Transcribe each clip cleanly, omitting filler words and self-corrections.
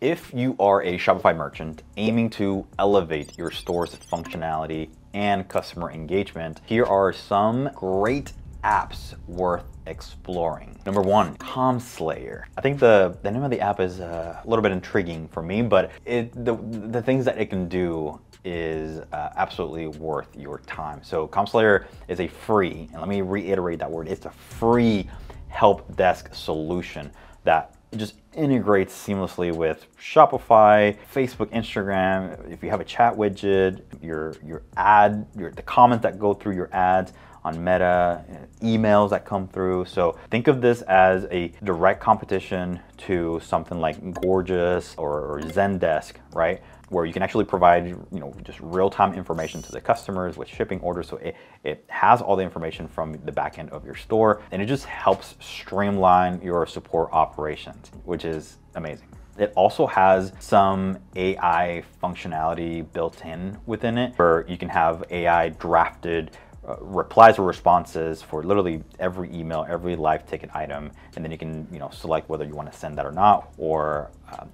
If you are a Shopify merchant aiming to elevate your store's functionality and customer engagement, here are some great apps worth exploring. Number one, ComSlayer. I think the name of the app is a little bit intriguing for me, but the things that it can do is absolutely worth your time. So ComSlayer is a free, and let me reiterate that word, it's a free help desk solution that just integrates seamlessly with Shopify, Facebook, Instagram. If you have a chat widget, the comments that go through your ads on Meta, emails that come through. So think of this as a direct competition to something like Gorgeous or Zendesk, right? Where you can actually provide, just real-time information to the customers with shipping orders. So it has all the information from the back end of your store, and it just helps streamline your support operations, which is amazing. It also has some AI functionality built in within it, where you can have AI drafted replies or responses for literally every email, every live ticket item, and then you can select whether you want to send that or not, or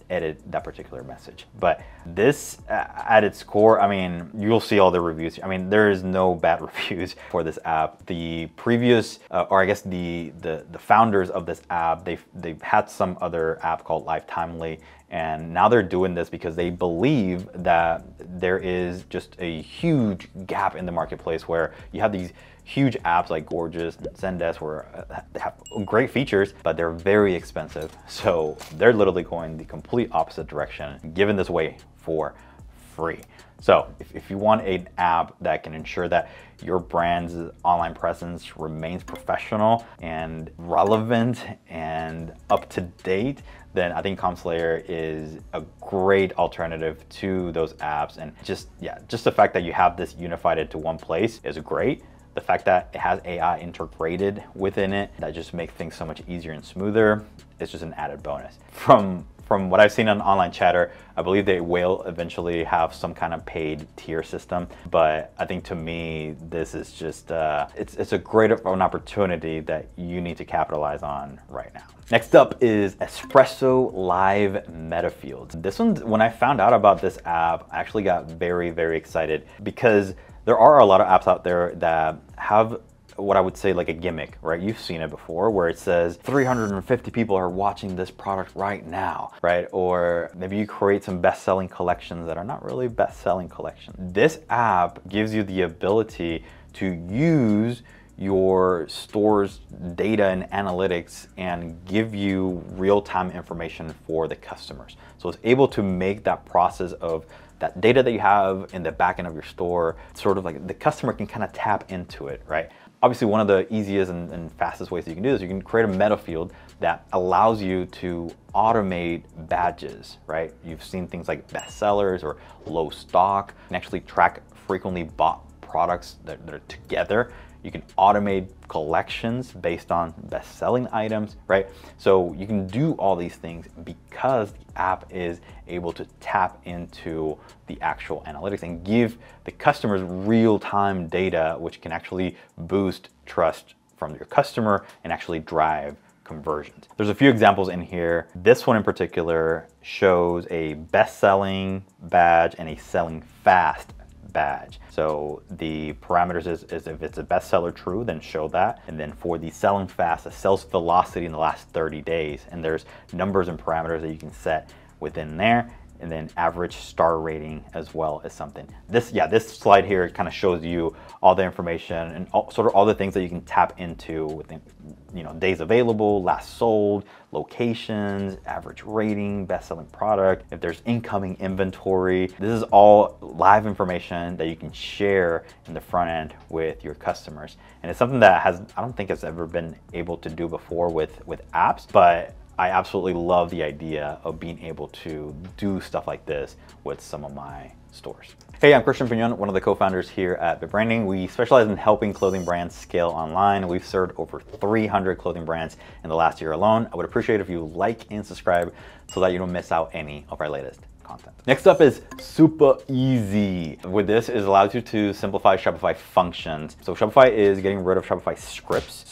edit that particular message. But this at its core, I mean, you'll see all the reviews. I mean, there is no bad reviews for this app. The previous, or I guess the founders of this app, they've had some other app called Lifetimely, and now they're doing this because they believe that there is just a huge gap in the marketplace where you have these huge apps like Gorgeous and Zendesk where they have great features, but they're very expensive. So they're literally going the complete opposite direction, giving this away for free. So if you want an app that can ensure that your brand's online presence remains professional and relevant and up to date, then I think ComSlayer is a great alternative to those apps. And just the fact that you have this unified into one place is great. The fact that it has AI integrated within it, that just makes things so much easier and smoother, it's just an added bonus. From what I've seen on Online Chatter, I believe they will eventually have some kind of paid tier system. But I think to me, this is just, it's a great an opportunity that you need to capitalize on right now. Next up is Espresso Live Metafields. This one, when I found out about this app, I actually got very, very excited because there are a lot of apps out there that have what I would say like a gimmick, right? You've seen it before where it says 350 people are watching this product right now, right? Or maybe you create some best-selling collections that are not really best-selling collections. This app gives you the ability to use your store's data and analytics and give you real-time information for the customers. So it's able to make that process of that data that you have in the back end of your store, sort of like the customer can kind of tap into it, right? Obviously, one of the easiest and fastest ways that you can do this, you can create a meta field that allows you to automate badges, right? You've seen things like bestsellers or low stock. You can actually track frequently bought products that are together. You can automate collections based on best-selling items, right? So you can do all these things because the app is able to tap into the actual analytics and give the customers real-time data, which can actually boost trust from your customer and actually drive conversions. There's a few examples in here. This one in particular shows a best-selling badge and a selling fast badge. So the parameters is if it's a bestseller true, then show that. And then for the selling fast, the sales velocity in the last 30 days. And there's numbers and parameters that you can set within there. And then average star rating as well as something. This slide here kind of shows you all the information and sort of all the things that you can tap into within, days available, last sold, locations, average rating, best-selling product, if there's incoming inventory. This is all live information that you can share in the front end with your customers. And it's something that I don't think has ever been able to do before with apps, but I absolutely love the idea of being able to do stuff like this with some of my stores. Hey, I'm Christian Pignon, one of the co-founders here at Bit Branding. We specialize in helping clothing brands scale online. We've served over 300 clothing brands in the last year alone. I would appreciate if you like and subscribe so that you don't miss out any of our latest content. Next up is super easy. With this, it allows you to simplify Shopify functions. So Shopify is getting rid of Shopify scripts,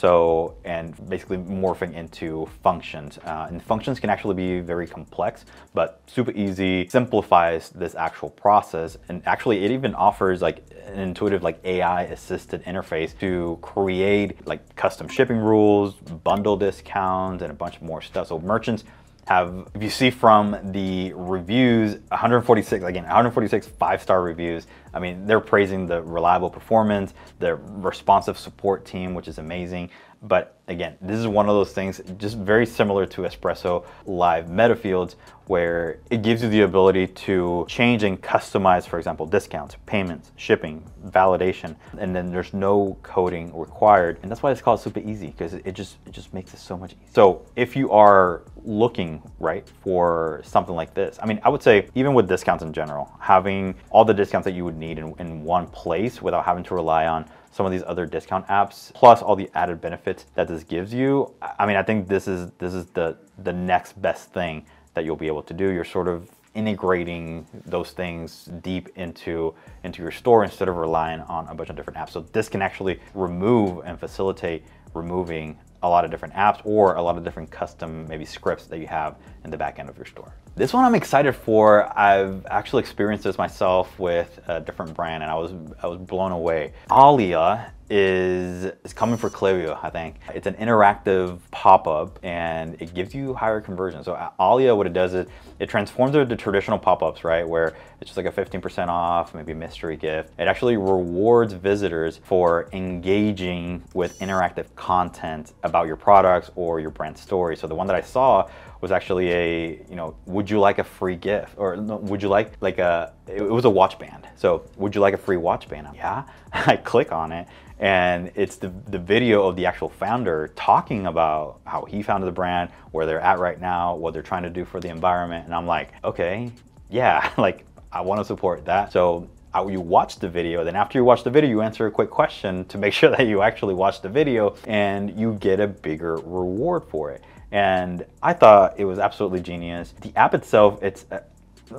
and basically morphing into functions. And functions can actually be very complex, but super easy simplifies this actual process. And actually, it even offers like an intuitive like AI assisted interface to create like custom shipping rules, bundle discounts, and a bunch more stuff. So merchants have, if you see from the reviews, 146 5-star reviews. I mean, they're praising the reliable performance, the responsive support team, which is amazing. But again, this is one of those things just very similar to Espresso Live meta fields, where it gives you the ability to change and customize, for example, discounts, payments, shipping, validation, and then there's no coding required. And that's why it's called super easy, because it just makes it so much easier. So if you are looking, right, for something like this, I mean, I would say even with discounts in general, having all the discounts that you would need in one place without having to rely on some of these other discount apps, plus all the added benefits that this gives you, I mean, I think this is the next best thing that you'll be able to do. You're sort of integrating those things deep into your store instead of relying on a bunch of different apps. So this can actually remove and facilitate removing a lot of different apps or a lot of different custom maybe scripts that you have in the back end of your store. This one I'm excited for. I've actually experienced this myself with a different brand, and I was blown away. Alia is coming for Klaviyo, I think. It's an interactive pop-up and it gives you higher conversion. So Alia, what it does is it transforms the traditional pop-ups, right? Where it's just like a 15% off, maybe a mystery gift. It actually rewards visitors for engaging with interactive content about your products or your brand story. So the one that I saw was actually a, would you like a free gift? Or no, would you like it was a watch band. So would you like a free watch band? Yeah, I click on it and it's the video of the actual founder talking about how he founded the brand, where they're at right now, what they're trying to do for the environment. And I'm like, okay, yeah, like I want to support that. So you watch the video, then after you watch the video, you answer a quick question to make sure that you actually watched the video, and you get a bigger reward for it. And I thought it was absolutely genius. The app itself, it's a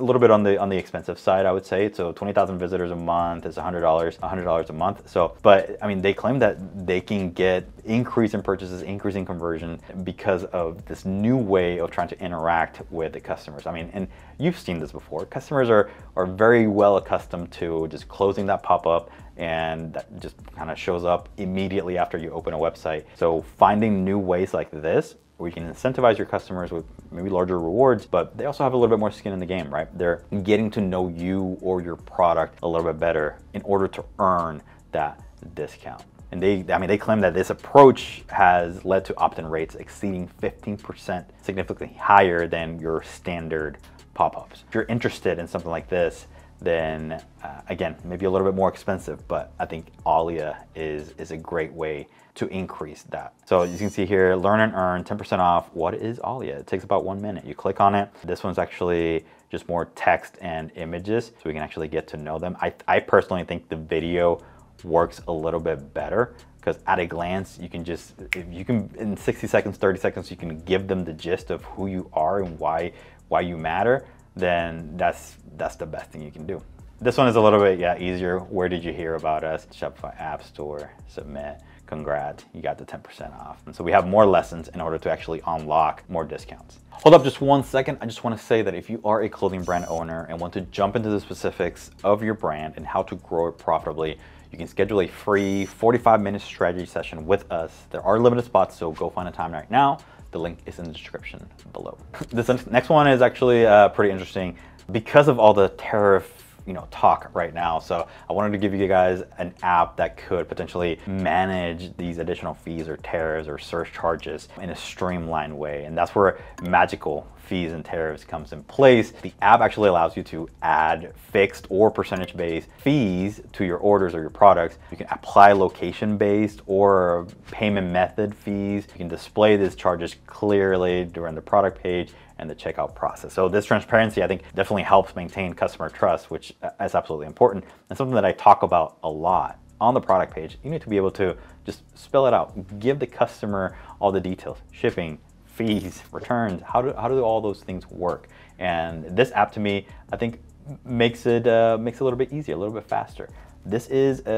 little bit on the expensive side, I would say. So 20,000 visitors a month is $100 a month. So, but I mean, they claim that they can get increase in purchases, increase in conversion because of this new way of trying to interact with the customers. I mean, and you've seen this before. Customers are very well accustomed to just closing that pop-up, and that just kind of shows up immediately after you open a website. So finding new ways like this, where you can incentivize your customers with maybe larger rewards, but they also have a little bit more skin in the game, right? They're getting to know you or your product a little bit better in order to earn that discount. And they claim that this approach has led to opt-in rates exceeding 15%, significantly higher than your standard pop-ups. If you're interested in something like this, then again, maybe a little bit more expensive, but I think Alia is a great way to increase that. So you can see here, learn and earn 10% off. What is Alia? It takes about 1 minute. You click on it. This one's actually just more text and images, so we can actually get to know them. I personally think the video works a little bit better, because at a glance, you can in 60 seconds, 30 seconds, you can give them the gist of who you are and why you matter. Then that's the best thing you can do. This one is a little bit easier. Where did you hear about us? Shopify App Store, submit. Congrats, you got the 10% off. And so we have more lessons in order to actually unlock more discounts. Hold up just 1 second. I just want to say that if you are a clothing brand owner and want to jump into the specifics of your brand and how to grow it profitably, you can schedule a free 45-minute strategy session with us. There are limited spots, so go find a time right now. The link is in the description below. This next one is actually pretty interesting because of all the tariff talk right now. So I wanted to give you guys an app that could potentially manage these additional fees or tariffs or surcharges in a streamlined way. And that's where magical fees and tariffs comes in place. The app actually allows you to add fixed or percentage-based fees to your orders or your products. You can apply location-based or payment method fees. You can display these charges clearly during the product page and the checkout process. So this transparency, I think, definitely helps maintain customer trust, which is absolutely important, and something that I talk about a lot on the product page. You need to be able to just spell it out, give the customer all the details: shipping, fees, returns. How do all those things work? And this app to me, I think makes it a little bit easier, a little bit faster. This is it's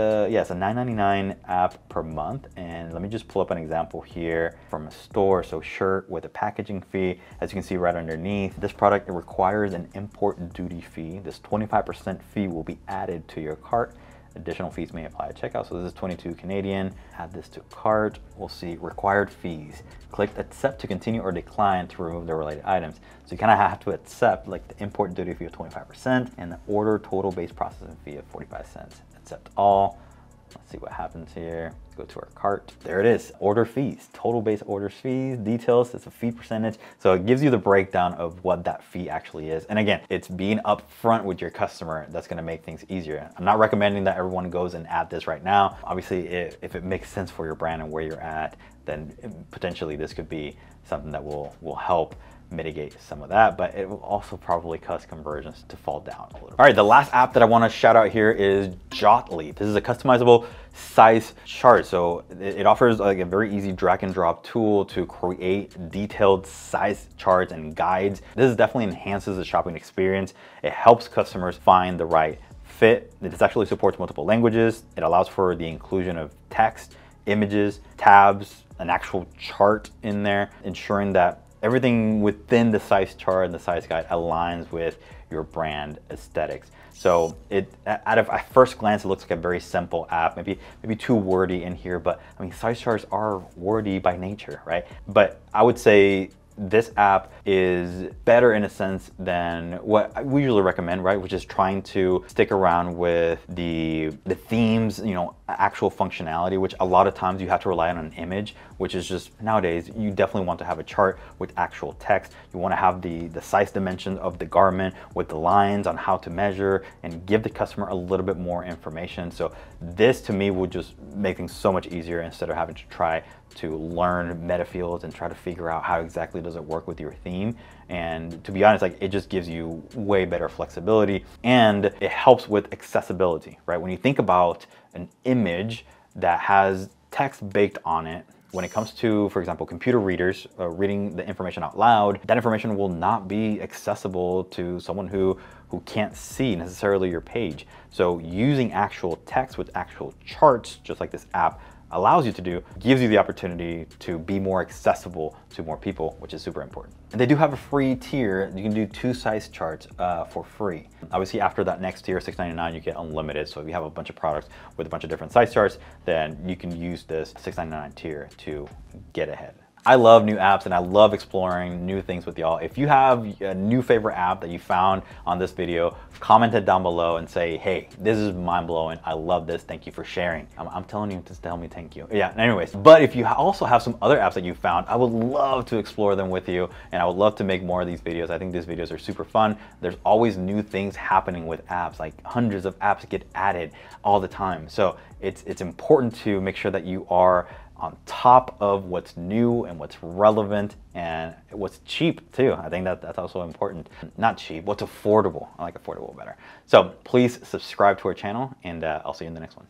a $9.99 app per month, and let me just pull up an example here from a store. So shirt with a packaging fee, as you can see right underneath. This product, it requires an import duty fee. This 25% fee will be added to your cart. Additional fees may apply at checkout. So this is 22 Canadian. Add this to cart. We'll see required fees. Click accept to continue or decline to remove the related items. So you kind of have to accept like the import duty fee of 25% and the order total base processing fee of 45 cents. Accept all. Let's see what happens here. Go to our cart. There it is. Order fees, total base order fees, details. It's a fee percentage. So it gives you the breakdown of what that fee actually is. And again, it's being upfront with your customer that's going to make things easier. I'm not recommending that everyone goes and add this right now. Obviously, if it makes sense for your brand and where you're at, then potentially this could be something that will help mitigate some of that, but it will also probably cause conversions to fall down a little. All right, the last app that I want to shout out here is Jotly. This is a customizable size chart. So it offers like a very easy drag and drop tool to create detailed size charts and guides. This definitely enhances the shopping experience. It helps customers find the right fit. It actually supports multiple languages. It allows for the inclusion of text, images, tabs, an actual chart in there, ensuring that everything within the size chart and the size guide aligns with your brand aesthetics. So at first glance, it looks like a very simple app, maybe too wordy in here, but I mean, size charts are wordy by nature, right? But I would say this app is better in a sense than what we usually recommend, right? Which is trying to stick around with the themes, actual functionality, which a lot of times you have to rely on an image, which is just nowadays, you definitely want to have a chart with actual text. You want to have the size dimensions of the garment with the lines on how to measure and give the customer a little bit more information. So this to me would just make things so much easier instead of having to try to learn meta fields and try to figure out how exactly does it work with your theme. And to be honest, like it just gives you way better flexibility and it helps with accessibility, right? When you think about an image that has text baked on it, when it comes to, for example, computer readers reading the information out loud, that information will not be accessible to someone who can't see necessarily your page. So using actual text with actual charts, just like this app allows you to do, gives you the opportunity to be more accessible to more people, which is super important. And they do have a free tier. You can do 2 size charts for free. Obviously, after that next tier, $6.99, you get unlimited. So if you have a bunch of products with a bunch of different size charts, then you can use this $6.99 tier to get ahead. I love new apps and I love exploring new things with y'all. If you have a new favorite app that you found on this video, comment it down below and say, hey, this is mind blowing. I love this. Thank you for sharing. I'm telling you to tell me thank you. Yeah, anyways, but if you also have some other apps that you found, I would love to explore them with you and I would love to make more of these videos. I think these videos are super fun. There's always new things happening with apps, like hundreds of apps get added all the time. So it's important to make sure that you are on top of what's new and what's relevant and what's cheap too. I think that's also important. Not cheap, what's affordable. I like affordable better. So please subscribe to our channel and I'll see you in the next one.